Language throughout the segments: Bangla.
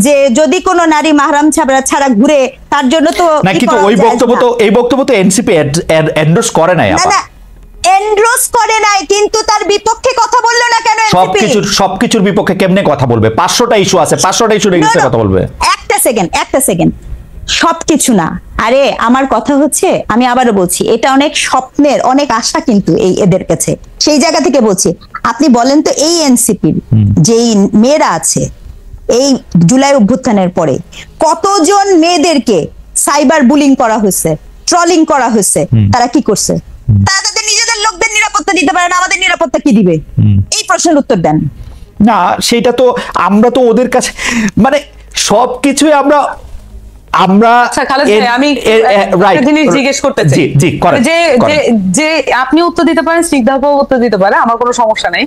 যে যদি কোনো নারী মাহরাম ছাড়া ঘুরে তার জন্য তো না, কিন্তু এই বক্তব্য তো এনসিপি এন্ডোর্স করে নাই। না এন্ডোর্স করে নাই, কিন্তু তার বিপক্ষে কথা বললো না কেন? সবকিছুর বিপক্ষে কেমনে কথা বলবে? 500টা ইস্যু আছে, 500টা ইস্যু এগেইনস্টে কথা বলবে। একটা সেকেন্ড, সবকিছু না। আরে আমার কথা হচ্ছে, আমি আবারও বলছি, এটা অনেক স্বপ্নের, অনেক আশা কিন্তু এদের কাছে। সেই জায়গা থেকে বলছি, আপনি বলেন তো এই এনসিপির যেই মেয়েরা আছে এই জুলাই অভ্যুত্থানের পরে কতজন মেয়েদেরকে সাইবার বুলিং করা হয়েছে, ট্রলিং করা হয়েছে, তারা কি করছে? তারা তাদের নিজেদের লোকদের নিরাপত্তা দিতে পারে না, আমাদের নিরাপত্তা কি দিবে? এই প্রশ্নের উত্তর দেন না। সেটা তো আমরা তো ওদের কাছে মানে সবকিছুই আমরা আমি জিনিস জিজ্ঞেস করতে চাই যে আপনি উত্তর দিতে পারেন, স্নিগ্ধাও উত্তর দিতে পারে, আমার কোনো সমস্যা নেই।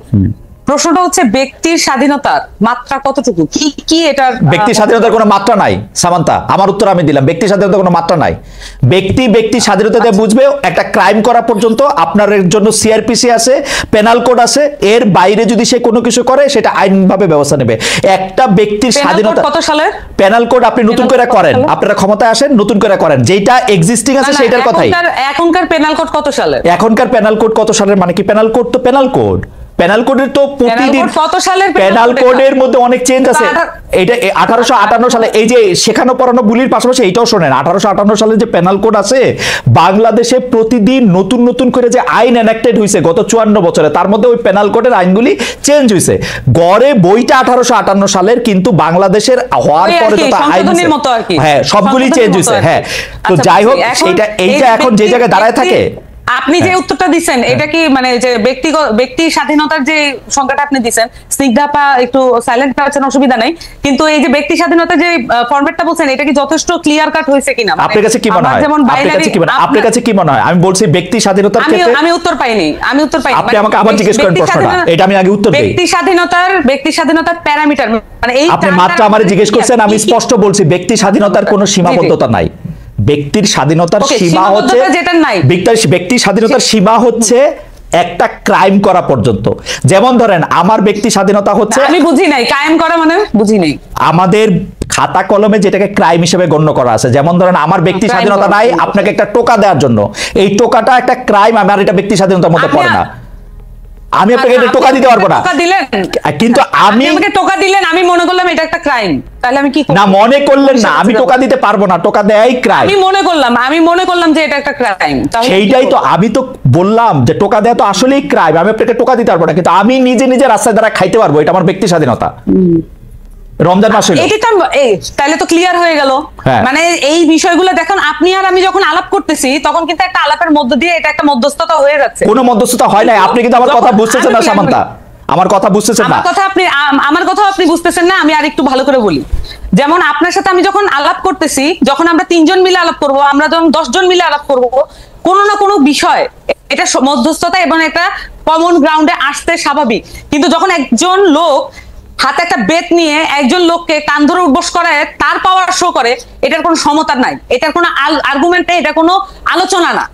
প্রশ্নটা হচ্ছে ব্যক্তির স্বাধীনতার মাত্রা কতটুকু? কি এটার ব্যক্তির স্বাধীনতার কোনো মাত্রা নাই সামান্তা। আমার উত্তর আমি দিলাম, ব্যক্তির স্বাধীনতার কোনো মাত্রা নাই। ব্যক্তি স্বাধীনতা দিয়ে বুঝবে একটা ক্রাইম করা পর্যন্ত আপনার জন্য সিআরপিসি আছে, পেনাল কোড আছে, এর বাইরে যদি সে কোনো কিছু করে সেটা আইনভাবে ব্যবস্থা নেবে। একটা ব্যক্তির স্বাধীনতা কত সালে পেনাল কোড আপনি নতুন করে করেন, আপনারা ক্ষমতায় আসেন, নতুন করে করেন, যেটা এক্সিস্টিং আছে সেটার কথাই। এখনকার পেনাল কোড কত সালের? এখনকার পেনাল কোড কত সালের মানে কি? পেনাল কোড তো পেনাল কোড, পেনাল কোডের তো প্রতিদিন পেনাল কোডের মধ্যে অনেক চেঞ্জ আছে। এটা 1858 সালে এই যে শেখানো পড়ানো বুলির পাশাপাশি এইটাও শোনেন, 1858 সালে যে পেনাল কোড আছে, বাংলাদেশে প্রতিদিন নতুন নতুন করে যে আইন এনাক্টেড হয়েছে গত 54 বছরে, তার মধ্যে ওই পেনাল কোডের আইনগুলি চেঞ্জ হয়েছে। গড়ে বইটা 1858 সালের, কিন্তু বাংলাদেশের হওয়ার পরে যত আইন, হ্যাঁ সবগুলি চেঞ্জ হয়েছে। হ্যাঁ, তো যাই হোক, এইটা এখন যে জায়গায় দাঁড়ায় থাকে। আপনি যে উত্তরটা দিচ্ছেন এটা কি মানে যে ব্যক্তি স্বাধীনতার যে সংখ্যাটা আপনি দিচ্ছেন, স্নিগ্ধাপা একটু সাইলেন্ট করার অসুবিধা নাই, কিন্তু এই যে ব্যক্তি স্বাধীনতার যে ফরম্যাটটা বলছেন এটা কি যথেষ্ট ক্লিয়ার কাট হয়েছে কিনা? আপনার কাছে কি মনে হয়? যেমন আপনার কাছে কি মনে হয়? আমি বলছি ব্যক্তি স্বাধীনতার ক্ষেত্রে আমি উত্তর পাইনি। আপনি আমাকে আবার জিজ্ঞেস করেন প্রশ্নটা, এটা আমি আগে উত্তর দেই। ব্যক্তি স্বাধীনতার প্যারামিটার মানে এই আপনি মাত্র আমারে জিজ্ঞেস করছেন, আমি স্পষ্ট বলছি ব্যক্তি স্বাধীনতার কোনো সীমাবদ্ধতা নাই। ব্যক্তির স্বাধীনতার সীমা হচ্ছে ব্যক্তির স্বাধীনতার সীমা হচ্ছে একটা ক্রাইম করা পর্যন্ত। যেমন ধরেন আমার ব্যক্তি স্বাধীনতা হচ্ছে, আমি বুঝি নাই কায়েম করা মানে, বুঝি নাই। আমাদের খাতা কলমে যেটাকে ক্রাইম হিসেবে গণ্য করা আছে, যেমন ধরেন আমার ব্যক্তি স্বাধীনতা নাই আপনাকে একটা টোকা দেওয়ার জন্য, এই টোকাটা একটা ক্রাইম, আমার এটা ব্যক্তি স্বাধীনতার মধ্যে পড়ে না। আমি আপনাকে এটা টোকা দিতে পারবো না, কিন্তু আমি আমাকে টোকা দিলেন, আমি মনে করলাম এটা একটা ক্রাইম, তাহলে আমি কি না মনে করলেন না? আমি টোকা দিতে পারবো না, টোকা দেয়াই ক্রাইম। আমি মনে করলাম যে এটা একটা ক্রাইম, সেইটাই তো আমি তো বললাম যে টোকা দেয়া তো আসলেই ক্রাইম। আমি আপনাকে টোকা দিতে পারবো না, কিন্তু আমি নিজে রাস্তায় দ্বারা খাইতে পারবো, এটা আমার ব্যক্তি স্বাধীনতা। রমজান মাস হলো, তাহলে তো ক্লিয়ার হয়ে গেল। মানে এই বিষয়গুলো দেখুন, আপনি আর আমি যখন আলাপ করতেছি তখন কিন্তু একটা আলাপের মধ্য দিয়ে এটা একটা মধ্যস্থতা হয়ে যাচ্ছে। কোনো মধ্যস্থতা হয় নাই, আপনি কিন্তু আমার কথা বুঝতেছেন না সামান্তা, আমার কথা বুঝতেছেন না। আমার কথা আপনি বুঝতেছেন না, আমি আর একটু ভালো করে বলি। যেমন আপনার সাথে আমি যখন আলাপ করতেছি, যখন আমরা 3 জন মিলে আলাপ করব, আমরা যখন 10 জন মিলে আলাপ করব, কোনো না কোনো বিষয় এটা মধ্যস্থতা এবং একটা কমন গ্রাউন্ডে আসতে স্বাভাবিক। কিন্তু যখন একজন লোক হাতে একটা বেত নিয়ে একজন লোককে কান ধরে উঠবস করায়, তার পাওয়ার শো করে, এটার কোনো সমতা নাই, এটার কোনো আর্গুমেন্ট নেই, এটা কোনো আলোচনা না।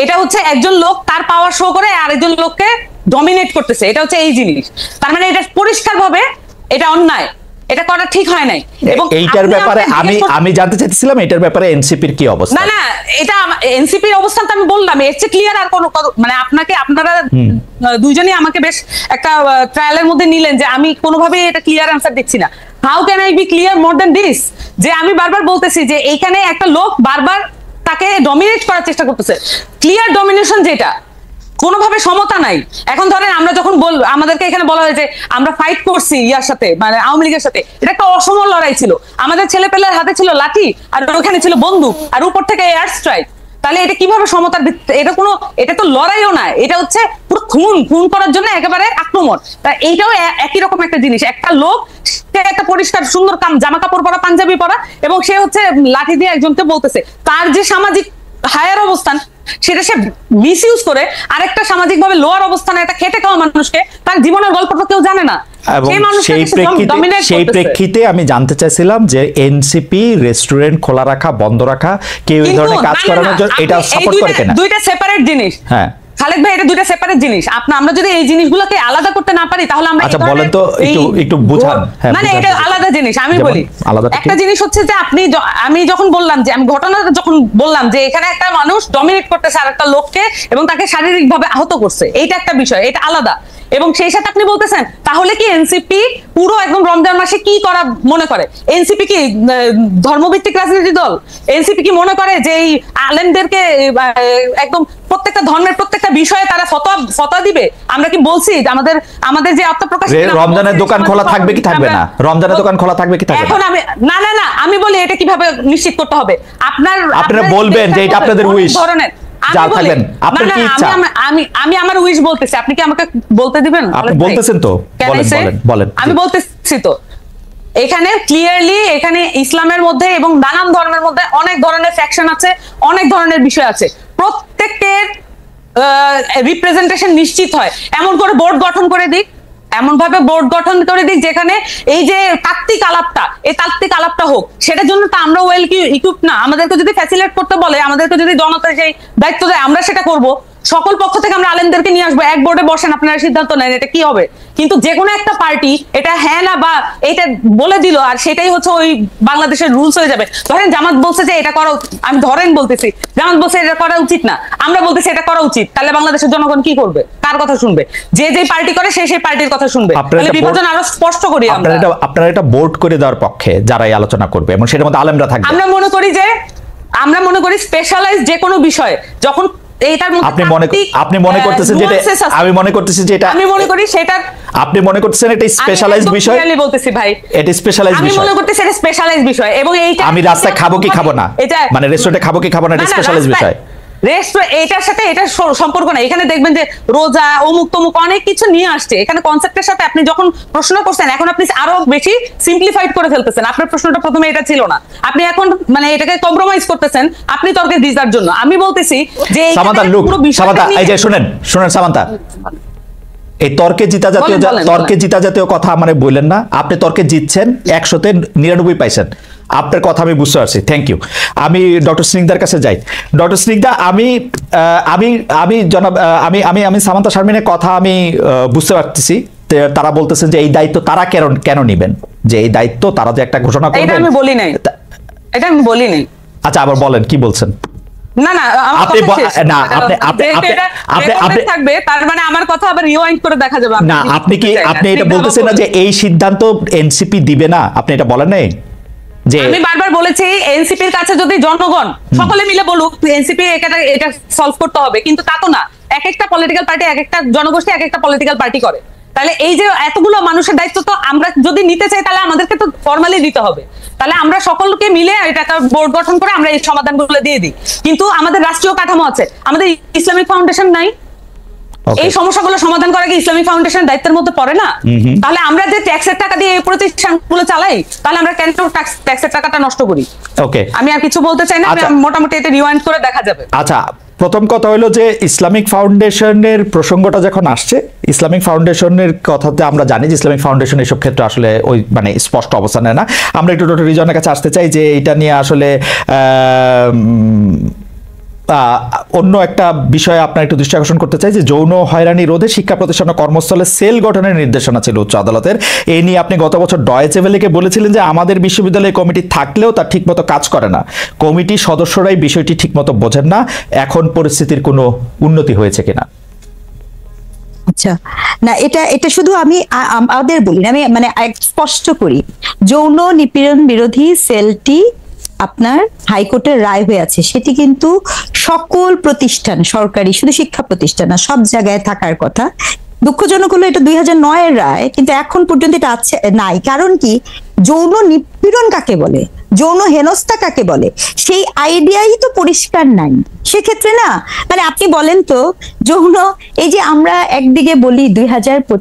এটা হচ্ছে একজন লোক তার পাওয়ার শো করে আরেকজন লোককে ডমিনেট করতেছে, এটা হচ্ছে এই জিনিস। তার মানে এটা পরিষ্কারভাবে এটা অন্যায়, এটা করা ঠিক হয় নাই। এবং এইটার ব্যাপারে আমি জানতে চাইছিলাম এটার ব্যাপারে এনসিপির কি অবস্থা? না এটা এনসিপির অবস্থান তো আমি বললাম, এর চেয়ে ক্লিয়ার আর কোনো মানে আপনারা দুইজনই আমাকে বেশ একটা ট্রায়ালের মধ্যে নিলেন যে আমি কোনোভাবেই এটা ক্লিয়ার আনসার দিচ্ছি না। How can I be clear more than this? যে আমি বারবার বলতেছি যে এইখানে একটা লোক বারবার তাকে ডমিনেট করার চেষ্টা করতেছে। ক্লিয়ার ডমিনেশন যেটা, কোনোভাবে সমতা নাই। এখন ধরেন আমরা যখন আমাদেরকে এখানে বলা হয় যে আমরা ফাইট করছি ইয়ার সাথে, মানে আওয়ামী লীগের সাথে, এটা একটা অসম লড়াই ছিল। আমাদের ছেলেপেলের হাতে ছিল লাঠি আর ওখানে ছিল বন্দুক আর উপর থেকে এয়ার স্ট্রাইক। তাহলে এটা কিভাবে সমতার ভিত্তিতে? এটা তো লড়াইও না, এটা হচ্ছে পুরো খুন করার জন্য একেবারে আক্রমণ। তা এইটাও একই রকম একটা জিনিস। একটা লোক, সে একটা পরিষ্কার সুন্দর জামা কাপড় পরা, পাঞ্জাবি পরা, এবং সে হচ্ছে লাঠি দিয়ে একজনকে বলতেছে, তার যে সামাজিক হায়ার অবস্থান সেটা সে মিসইউজ করে আরেকটা সামাজিক ভাবে লোয়ার অবস্থানে একটা খেটে খাওয়া মানুষকে, তার জীবনের গল্পটা কেউ জানে না। সেই প্রেক্ষিতে আমি জানতে চাইছিলাম যে এনসিপি রেস্টুরেন্ট খোলা রাখা, বন্ধ রাখা, কেউ এই ধরনের কাজ করানোর জন্য এটা সাপোর্ট করে কিনা? দুইটা সেপারেট জিনিস। হ্যাঁ, খালেদ ভাই, এটা দুইটা সেপারেট জিনিস। আমরা যদি এই জিনিসগুলোকে আলাদা করতে না পারি তাহলে আমরা আচ্ছা বলেন তো, একটু বুঝান। মানে এটা আলাদা জিনিস। আমি বলি একটা জিনিস হচ্ছে যে আমি যখন বললাম যে আমি ঘটনাটা যখন বললাম যে এখানে একটা মানুষ ডমিনেট করতেছে আর একটা লোককে এবং তাকে শারীরিকভাবে আহত করছে, এইটা একটা বিষয়, এটা আলাদা। এবং সেই সাথে আপনি বলতেছেন তাহলে কি এনসিপি পুরো একদম রমজান মাসে কি করা মনে করে? এনসিপি কি ধর্মভিত্তিক রাজনীতি দল? এনসিপি কি মনে করে যে এই আলেমদেরকে একদম প্রত্যেকটা ধর্মের প্রত্যেকটা বিষয়ে তারা ফতোয়া দিবে? আমরা কি বলছি আমাদের যে আত্মপ্রকাশ, রমজানের দোকান খোলা থাকবে কি থাকবে না? রমজানের দোকান খোলা থাকবে কি থাকবে না? এখন আমি বলি এটা কিভাবে নিশ্চিত করতে হবে? আপনারা বলবেন যে এটা আপনাদের উইশ ধরনের আমি আমার উইশ বলতেছি, আপনি কি আমাকে বলতে দিবেন? আপনি বলতেছেন তো, বলেন। আমি বলতেছি তো, এখানে ক্লিয়ারলি এখানে ইসলামের মধ্যে এবং নানান ধর্মের মধ্যে অনেক ধরনের ফ্যাকশন আছে, অনেক ধরনের বিষয় আছে। প্রত্যেকের রিপ্রেজেন্টেশন নিশ্চিত হয়, এমন করে বোর্ড গঠন করে দিক, এমন ভাবে বোর্ড গঠন করে দিক যেখানে এই যে তাত্ত্বিক আলাপটা হোক। সেটার জন্য তো আমরা ওয়েল ইকুইপ না। আমাদেরকে যদি ফ্যাসিলিটেট করতে বলে, আমাদেরকে যদি জনতা সেই দায়িত্ব দেয়, আমরা সেটা করব। সকল পক্ষ থেকে আমরা আলেমদেরকে নিয়ে আসবো, এক বোর্ডে বসেন, আপনারা সিদ্ধান্ত নেন এটা কি হবে। কিন্তু যে কোনো একটা পার্টি এটা হ্যাঁ না বা এটা বলে দিল আর সেটাই হচ্ছে ওই বাংলাদেশের রুলস হয়ে যাবে। ধরেন জামাত বলছে যে এটা করা, আমি বলতেছি জামাত বলছে এটা করা উচিত না, আমরা বলতেছি এটা করা উচিত, তাহলে বাংলাদেশের জনগণ কি করবে? কার কথা শুনবে? যে পার্টি করে সেই পার্টির কথা শুনবে। তাহলে বিভাজন আরো স্পষ্ট করি আমরা। আপনারা এটা বোর্ড করে দেওয়ার পক্ষে যারাই আলোচনা করবে এবং সেটার মধ্যে আলেমরা থাকবে। আমরা মনে করি স্পেশালাইজ যে কোনো বিষয় যখন আপনি মনে করতেছেন যেটা, আমি মনে করতেছি যে এটা, আমি মনে করি সেটা আপনি মনে করতেছেন এটা স্পেশালাইজ বিষয়। আমি বলতেছি ভাই এটা স্পেশালাইজ বিষয়, আমি মনে করতেছি এটা স্পেশালাইজ বিষয়। এবং এইটা আমি রাস্তায় খাবো কি খাবো না, মানে রেস্টুরেন্টে খাবো কি খাবো না, এটা স্পেশালাইজ বিষয়। এটার সাথে এটা সম্পর্ক নাই। এখানে দেখবেন যে রোজা অমুক তমুক অনেক কিছু নিয়ে আসছে এখানে কনসেপ্টের সাথে। আপনি যখন প্রশ্ন করছেন এখন আপনি আরো বেশি সিম্পলিফাইড করে ফেলতেছেন। আপনার প্রশ্নটা প্রথমে এটা ছিল না, আপনি এখন মানে এটাকে কম্প্রোমাইজ করতেছেন আপনি তর্কে জিতার জন্য। আমি বলতেছি যে সামান্তা এই যে শুনেন সামান্তা, এই তর্কে জিতা জাতীয় কথা মানে বললেন না। আপনি তর্কে জিতছেন, 100-তে 99 পাইছেন। আপনার কথা আমি বুঝতে পারছি, থ্যাংক ইউ। আমি ডক্টর স্নিগ্ধার কাছে যাই। ডক্টর স্নিগ্ধা, আমি সামান্তা শারমিনের কথা আমি বুঝতে পারতেছি। তারা বলতেছেন যে এই দায়িত্ব তারা কেন নিবেন, যে এই দায়িত্ব তারা যে একটা ঘোষণা করবেন। এটা আমি বলি নাই। আচ্ছা আবার বলেন, কি বলছেন? আপনি এটা বলতেছেন না যে এই সিদ্ধান্ত এনসিপি দিবে না, আপনি এটা বলেন নাই? আমি বারবার বলেছি এনসিপির কাছে যদি জনগণ সকলে মিলে বলুক এনসিপি এটা সলভ করতে হবে, কিন্তু তা তো না। এক একটা পলিটিক্যাল পার্টি, এক একটা জনগোষ্ঠী এক একটা পলিটিক্যাল পার্টি করে। তাহলে এই যে এতগুলো মানুষের দায়িত্ব তো আমরা যদি নিতে চাই তাহলে আমাদেরকে তো ফর্মালি দিতে হবে। তাহলে আমরা সকলকে মিলে এটা একটা বোর্ড গঠন করে আমরা এই সমাধানগুলো দিয়ে দিই। কিন্তু আমাদের রাষ্ট্রীয় কাঠামো আছে, আমাদের ইসলামিক ফাউন্ডেশন নাই। এই সমস্যাগুলো সমাধান করা কি ইসলামিক ফাউন্ডেশনের দায়িত্বের মধ্যে পড়ে না? তাহলে আমরা যে ট্যাক্সের টাকা দিয়ে এই প্রতিষ্ঠানগুলো চালাই, তাহলে আমরা কেন ট্যাক্সের টাকাটা নষ্ট করি? ওকে, আমি আর কিছু বলতে চাই না, মোটামুটি এটা রিওয়াইন্ড করে দেখা যাবে। আচ্ছা, প্রথম কথা হলো যে ইসলামিক ফাউন্ডেশনের প্রসঙ্গটা যখন আসছে, ইসলামিক ফাউন্ডেশনের কথাতে আমরা জানি যে ইসলামিক ফাউন্ডেশন এসব ক্ষেত্রে আসলে ওই মানে স্পষ্ট অবস্থান নেয় না। আমরা একটু ডক্টর রিজনের কাছে আসতে চাই যে এটা নিয়ে আসলে অন্য একটা বিষয়ে আপনার একটু দৃষ্টি আকর্ষণ করতে চাই যে যৌন হয়রানি রোধে শিক্ষা প্রতিষ্ঠান ও কর্মস্থলে সেল গঠনের নির্দেশনা ছিল উচ্চ আদালতের। এই নিয়ে আপনি গত বছর ডয়েচে ভেলেকে বলেছিলেন যে আমাদের বিশ্ববিদ্যালয়ে কমিটি থাকলেও তা ঠিকমতো কাজ করে না, কমিটির সদস্যরাই বিষয়টি ঠিকমতো বোঝেন না। এখন পরিস্থিতির কোনো উন্নতি হয়েছে কিনা? আচ্ছা, না এটা শুধু আমি আমাদের বলি না, আমি মানে স্পষ্ট করি, যৌন নিপীড়ন বিরোধী সেলটি আপনার হাইকোর্টের রায় হয়ে আছে, সেটি কিন্তু সকল প্রতিষ্ঠান, সরকারি শুধু শিক্ষা প্রতিষ্ঠান না, সব জায়গায় থাকার কথা। দুঃখজনক হলো এটা 2009-এর রায়, কিন্তু এখন পর্যন্ত এটা আছে নাই। কারণ কি, যৌন নিপীড়ন কাকে বলে, যৌন হেনস্থা কাকে বলে, সেই আইডিয়াই তো পরিষ্কার নাই। সেক্ষেত্রে না মানে আপনি বলেন তো, যৌন, এই যে আমরা একদিকে বলি 2025